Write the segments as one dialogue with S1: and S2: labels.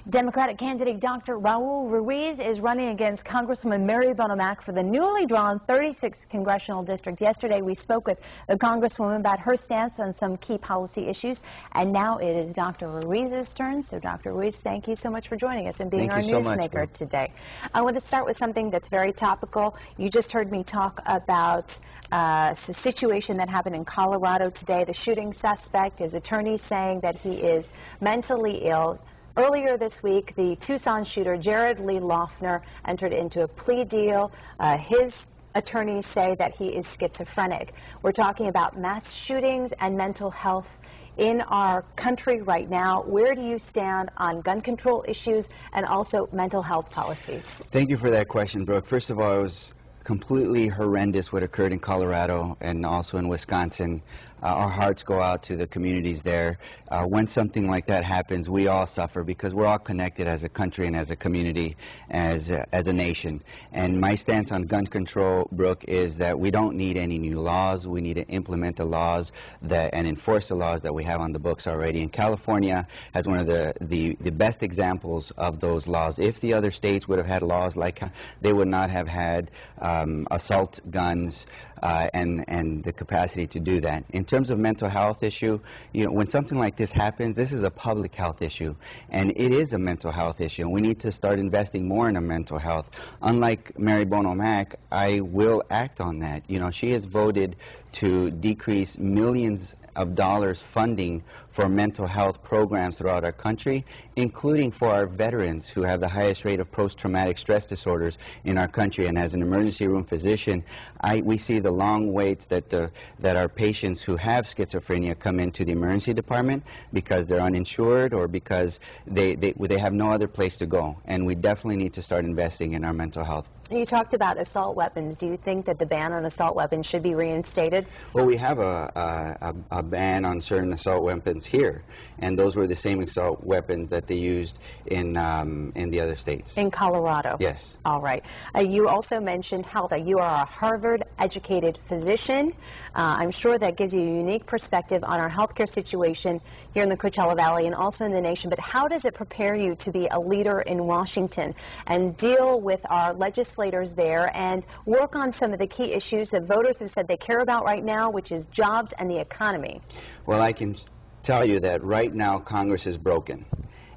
S1: Democratic candidate Dr. Raul Ruiz is running against Congresswoman Mary Bonomac for the newly drawn 36th Congressional District. Yesterday, we spoke with the Congresswoman about her stance on some key policy issues, and now it is Dr. Ruiz's turn. So, Dr. Ruiz, thank you so much for joining us and being our newsmaker today. I want to start with something that's very topical. You just heard me talk about the situation that happened in Colorado today. The shooting suspect, his attorney saying that he is mentally ill. Earlier this week, the Tucson shooter, Jared Lee Loughner, entered into a plea deal. His attorneys say that he is schizophrenic. We're talking about mass shootings and mental health in our country right now. Where do you stand on gun control issues and also mental health policies?
S2: Thank you for that question, Brooke. First of all, it was completely horrendous what occurred in Colorado and also in Wisconsin. Our hearts go out to the communities there. When something like that happens, we all suffer because we're all connected as a country and as a community, as a nation. And my stance on gun control, Brooke, is that we don't need any new laws. We need to implement the laws and enforce the laws that we have on the books already. And California has one of the best examples of those laws. If the other states would have had laws like, they would not have had assault guns and the capacity to do that. In terms of mental health issue, you know, when something like this happens, this is a public health issue, and it is a mental health issue, and we need to start investing more in mental health. Unlike Mary Bonomac, I will act on that. You know, she has voted to decrease millions of dollars funding for mental health programs throughout our country, including for our veterans who have the highest rate of post-traumatic stress disorders in our country. And as an emergency room physician, we see the long waits that our patients who have schizophrenia come into the emergency department because they're uninsured or because they have no other place to go. And we definitely need to start investing in our mental health.
S1: You talked about assault weapons. Do you think that the ban on assault weapons should be reinstated?
S2: Well, we have a ban on certain assault weapons here, and those were the same assault weapons that they used in the other states.
S1: In Colorado?
S2: Yes.
S1: All right. You also mentioned health. You are a Harvard-educated physician. I'm sure that gives you a unique perspective on our healthcare situation here in the Coachella Valley and also in the nation. But how does it prepare you to be a leader in Washington and deal with our legislators there and work on some of the key issues that voters have said they care about right now, which is jobs and the economy?
S2: Well, I can tell you that right now Congress is broken.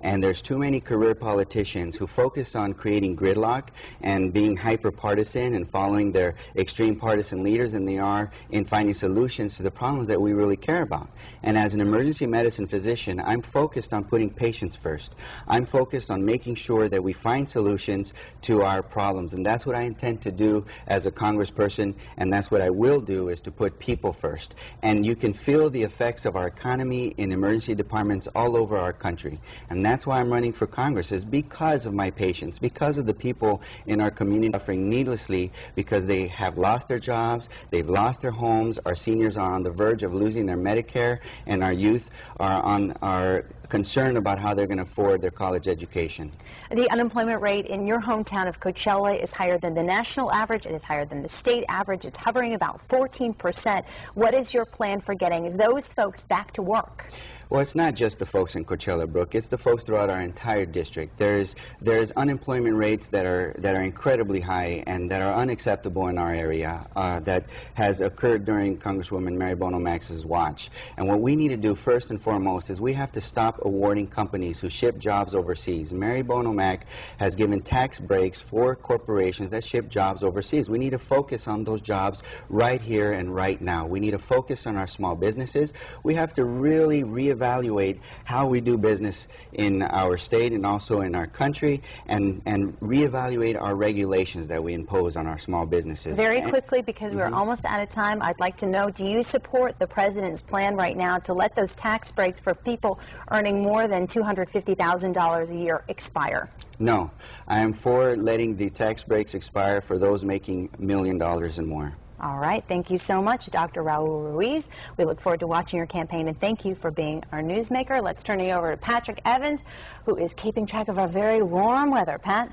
S2: And there's too many career politicians who focus on creating gridlock and being hyper-partisan and following their extreme partisan leaders than they are in finding solutions to the problems that we really care about. And as an emergency medicine physician, I'm focused on putting patients first. I'm focused on making sure that we find solutions to our problems. And that's what I intend to do as a congressperson, and that's what I will do, is to put people first. And you can feel the effects of our economy in emergency departments all over our country. And that's why I'm running for Congress, is because of my patients, because of the people in our community suffering needlessly because they have lost their jobs, they've lost their homes, our seniors are on the verge of losing their Medicare, and our youth are concerned about how they're going to afford their college education.
S1: The unemployment rate in your hometown of Coachella is higher than the national average. It is higher than the state average. It's hovering about 14%. What is your plan for getting those folks back to work?
S2: Well, it's not just the folks in Coachella, Brooke. It's the folks throughout our entire district. There's unemployment rates that are incredibly high and that are unacceptable in our area. That has occurred during Congresswoman Mary Bonomac's watch. And what we need to do first and foremost is we have to stop awarding companies who ship jobs overseas. Mary Bonomac has given tax breaks for corporations that ship jobs overseas. We need to focus on those jobs right here and right now. We need to focus on our small businesses. We have to really reevaluate how we do business in our state and also in our country, and reevaluate our regulations that we impose on our small businesses.
S1: Very quickly, because we're almost out of time, I'd like to know, do you support the President's plan right now to let those tax breaks for people earning more than $250,000 a year expire?
S2: No. I am for letting the tax breaks expire for those making $1 million and more.
S1: All right. Thank you so much, Dr. Raul Ruiz. We look forward to watching your campaign, and thank you for being our newsmaker. Let's turn it over to Patrick Evans, who is keeping track of our very warm weather. Pat?